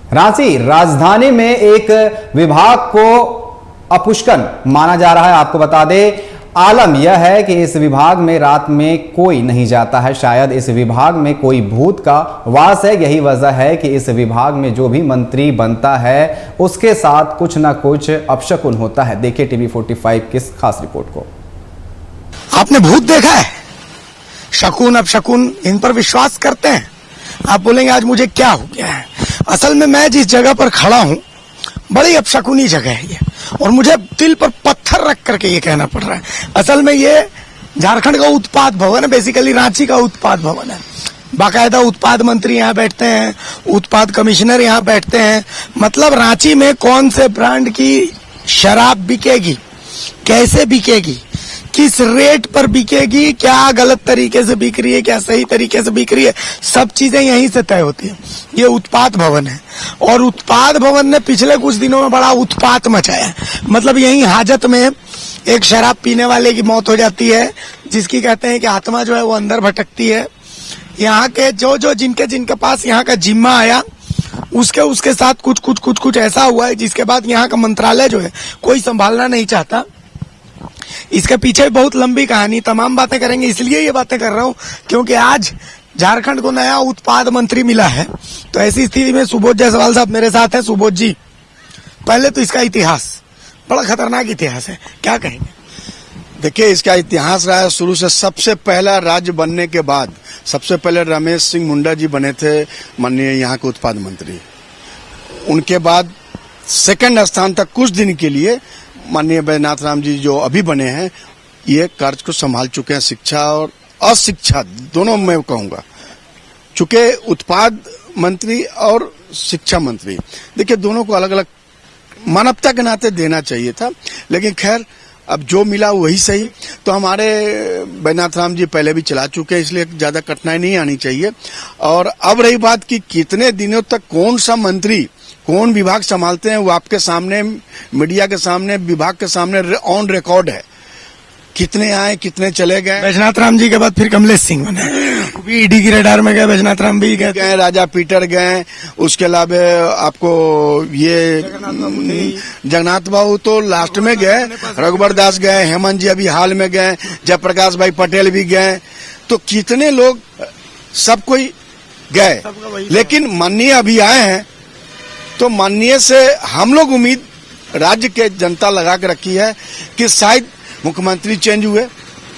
रांची राजधानी में एक विभाग को अपुष्कन माना जा रहा है। आपको बता दें, आलम यह है कि इस विभाग में रात में कोई नहीं जाता है। शायद इस विभाग में कोई भूत का वास है। यही वजह है कि इस विभाग में जो भी मंत्री बनता है उसके साथ कुछ ना कुछ अपशकुन होता है। देखिए टीवी 45 की इस खास रिपोर्ट को। आपने भूत देखा है? शकुन अपशकुन इन पर विश्वास करते हैं। आप बोलेंगे आज मुझे क्या हो गया है। असल में मैं जिस जगह पर खड़ा हूं बड़ी अपशकुनी जगह है ये, और मुझे दिल पर पत्थर रख करके ये कहना पड़ रहा है। असल में ये झारखंड का उत्पाद भवन है, बेसिकली रांची का उत्पाद भवन है। बाकायदा उत्पाद मंत्री यहाँ बैठते हैं, उत्पाद कमिश्नर यहाँ बैठते हैं। मतलब रांची में कौन से ब्रांड की शराब बिकेगी, कैसे बिकेगी, किस रेट पर बिकेगी, क्या गलत तरीके से बिक रही है, क्या सही तरीके से बिक रही है, सब चीजें यहीं से तय होती है। ये उत्पाद भवन है और उत्पाद भवन ने पिछले कुछ दिनों में बड़ा उत्पात मचाया है। मतलब यहीं हाजत में एक शराब पीने वाले की मौत हो जाती है, जिसकी कहते हैं कि आत्मा जो है वो अंदर भटकती है। यहाँ के जो जिनके पास यहाँ का जिम्मा आया उसके साथ कुछ ऐसा हुआ है जिसके बाद यहाँ का मंत्रालय जो है कोई संभालना नहीं चाहता। इसके पीछे बहुत लंबी कहानी, तमाम बातें करेंगे। इसलिए ये बातें कर रहा हूं क्योंकि आज झारखंड को नया उत्पाद मंत्री मिला है। तो ऐसी स्थिति में सुबोध जायसवाल साहब मेरे साथ हैं। सुबोध जी, पहले तो इसका इतिहास बड़ा खतरनाक इतिहास है, क्या कहेंगे? देखिए, इसका इतिहास रहा है शुरू से। सबसे पहला राज्य बनने के बाद सबसे पहले रमेश सिंह मुंडा जी बने थे माननीय यहाँ के उत्पाद मंत्री। उनके बाद सेकंड स्थान तक कुछ दिन के लिए माननीय बैजनाथ राम जी जो अभी बने हैं, ये कार्य को संभाल चुके हैं। शिक्षा और अशिक्षा दोनों मैं कहूंगा, चूंकि उत्पाद मंत्री और शिक्षा मंत्री, देखिए दोनों को अलग अलग मानवता के नाते देना चाहिए था, लेकिन खैर अब जो मिला वही सही। तो हमारे बैजनाथ राम जी पहले भी चला चुके हैं, इसलिए ज्यादा कठिनाई नहीं आनी चाहिए। और अब रही बात कि कितने दिनों तक कौन सा मंत्री कौन विभाग संभालते हैं, वो आपके सामने, मीडिया के सामने, विभाग के सामने ऑन रिकॉर्ड है। कितने आए, कितने चले गए। बैजनाथ राम जी के बाद फिर कमलेश सिंह बने, ईडी की रडार में गए, बैजनाथ राम भी गए, राजा पीटर गए। उसके अलावा आपको ये जगन्नाथ बाबू तो लास्ट में गए, रघुवर दास गए, हेमंत जी अभी हाल में गए, जयप्रकाश भाई पटेल भी गए। तो कितने लोग, सब कोई गए, लेकिन माननीय अभी आए हैं। तो माननीय से हम लोग उम्मीद राज्य के जनता लगा के रखी है कि शायद मुख्यमंत्री चेंज हुए,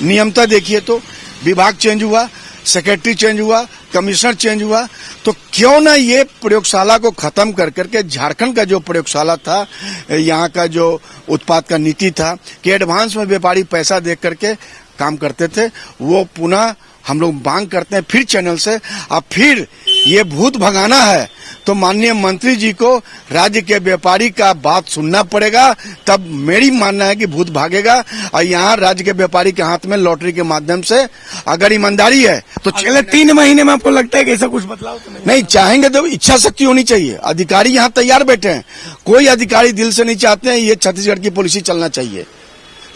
नियमता देखिए तो विभाग चेंज हुआ, सेक्रेटरी चेंज हुआ, कमिश्नर चेंज हुआ, तो क्यों ना ये प्रयोगशाला को खत्म कर करके झारखंड का जो प्रयोगशाला था, यहाँ का जो उत्पाद का नीति था कि एडवांस में व्यापारी पैसा दे करके काम करते थे, वो पुनः हम लोग मांग करते हैं फिर चैनल से। अब फिर ये भूत भगाना है तो माननीय मंत्री जी को राज्य के व्यापारी का बात सुनना पड़ेगा, तब मेरी मानना है कि भूत भागेगा। और यहाँ राज्य के व्यापारी के हाथ में लॉटरी के माध्यम से अगर ईमानदारी है तो अगले 3 महीने में आपको लगता है कि ऐसा कुछ बदलाव तो नहीं चाहेंगे तो इच्छा शक्ति होनी चाहिए। अधिकारी यहाँ तैयार बैठे हैं, कोई अधिकारी दिल से नहीं चाहते हैं ये छत्तीसगढ़ की पॉलिसी चलना चाहिए,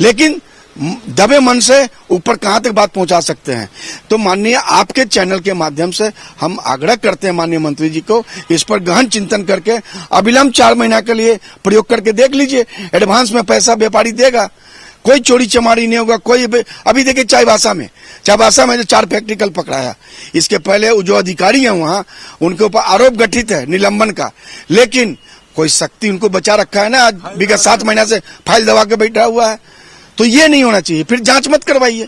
लेकिन दबे मन से ऊपर कहां तक बात पहुंचा सकते हैं। तो माननीय आपके चैनल के माध्यम से हम आग्रह करते हैं माननीय मंत्री जी को, इस पर गहन चिंतन करके अविलंब 4 महीना के लिए प्रयोग करके देख लीजिए। एडवांस में पैसा व्यापारी देगा, कोई चोरी चमारी नहीं होगा। कोई अभी देखिए चाईबासा में जो 4 फैक्ट्री कल पकड़ाया, इसके पहले जो अधिकारी हैं वहां उनके ऊपर आरोप गठित है निलंबन का, लेकिन कोई शक्ति उनको बचा रखा है ना। आज विगत 7 महीना से फाइल दबा के बैठा हुआ है। तो ये नहीं होना चाहिए। फिर जांच मत करवाइए।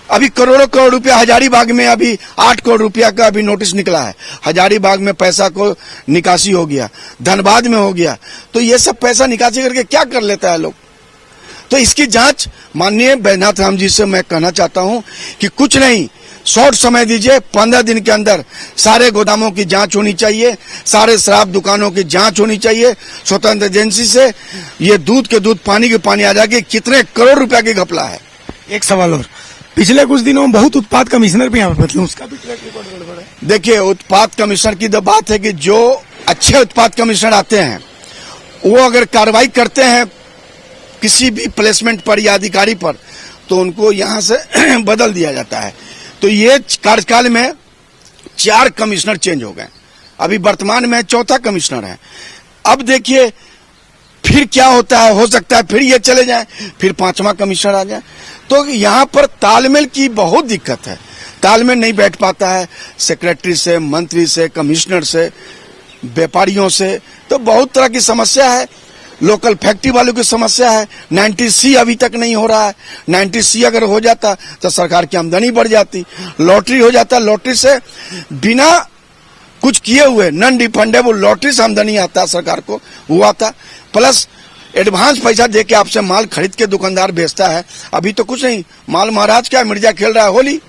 अभी करोड़ों करोड़ रुपया हजारीबाग में, अभी 8 करोड़ रुपया का अभी नोटिस निकला है। हजारीबाग में पैसा को निकासी हो गया, धनबाद में हो गया। तो ये सब पैसा निकासी करके क्या कर लेता है लोग। तो इसकी जांच माननीय बैजनाथ राम जी से मैं कहना चाहता हूं कि कुछ नहीं, शॉर्ट समय दीजिए, 15 दिन के अंदर सारे गोदामों की जांच होनी चाहिए, सारे शराब दुकानों की जांच होनी चाहिए स्वतंत्र एजेंसी से। ये दूध के दूध पानी के पानी आ जाएगी। कितने करोड़ रुपया की घपला है। एक सवाल और, पिछले कुछ दिनों में बहुत उत्पाद कमिश्नर भी यहाँ पर, उसका भी ट्रैक रिकॉर्ड गड़बड़ है। देखिए, उत्पाद कमिश्नर की तो बात है कि जो अच्छे उत्पाद कमिश्नर आते हैं वो अगर कार्रवाई करते हैं किसी भी प्लेसमेंट पर या अधिकारी पर, तो उनको यहाँ से बदल दिया जाता है। तो ये कार्यकाल में 4 कमिश्नर चेंज हो गए। अभी वर्तमान में चौथा कमिश्नर है। अब देखिए फिर क्या होता है, हो सकता है फिर ये चले जाएं, फिर पांचवा कमिश्नर आ जाए। तो यहाँ पर तालमेल की बहुत दिक्कत है, तालमेल नहीं बैठ पाता है सेक्रेटरी से, मंत्री से, कमिश्नर से, व्यापारियों से। तो बहुत तरह की समस्या है, लोकल फैक्ट्री वालों की समस्या है। 90C अभी तक नहीं हो रहा है। 90C अगर हो जाता तो सरकार की आमदनी बढ़ जाती। लॉटरी हो जाता, लॉटरी से बिना कुछ किए हुए नॉन रिफंडेबल लॉटरी से आमदनी आता सरकार को, वो आता। प्लस एडवांस पैसा दे के आपसे माल खरीद के दुकानदार बेचता है। अभी तो कुछ नहीं, माल महाराज क्या, मिर्जा खेल रहा है होली।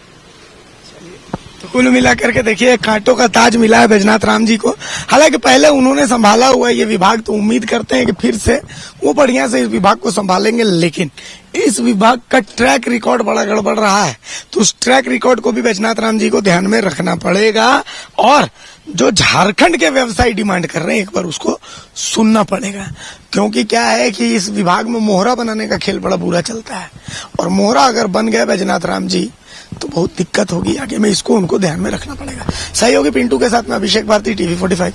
तो कुल मिला करके देखिए कांटों का ताज मिला है बैजनाथ राम जी को। हालांकि पहले उन्होंने संभाला हुआ है ये विभाग, तो उम्मीद करते हैं कि फिर से वो बढ़िया से इस विभाग को संभालेंगे। लेकिन इस विभाग का ट्रैक रिकॉर्ड बड़ा गड़बड़ रहा है, तो उस ट्रैक रिकॉर्ड को भी बैजनाथ राम जी को ध्यान में रखना पड़ेगा। और जो झारखंड के व्यवसायी डिमांड कर रहे हैं, एक बार उसको सुनना पड़ेगा। क्योंकि क्या है कि इस विभाग में मोहरा बनाने का खेल बड़ा बुरा चलता है, और मोहरा अगर बन गया बैजनाथ राम जी तो बहुत दिक्कत होगी आगे में। इसको उनको ध्यान में रखना पड़ेगा। सहयोगी पिंटू के साथ में अभिषेक भारती, TV 45।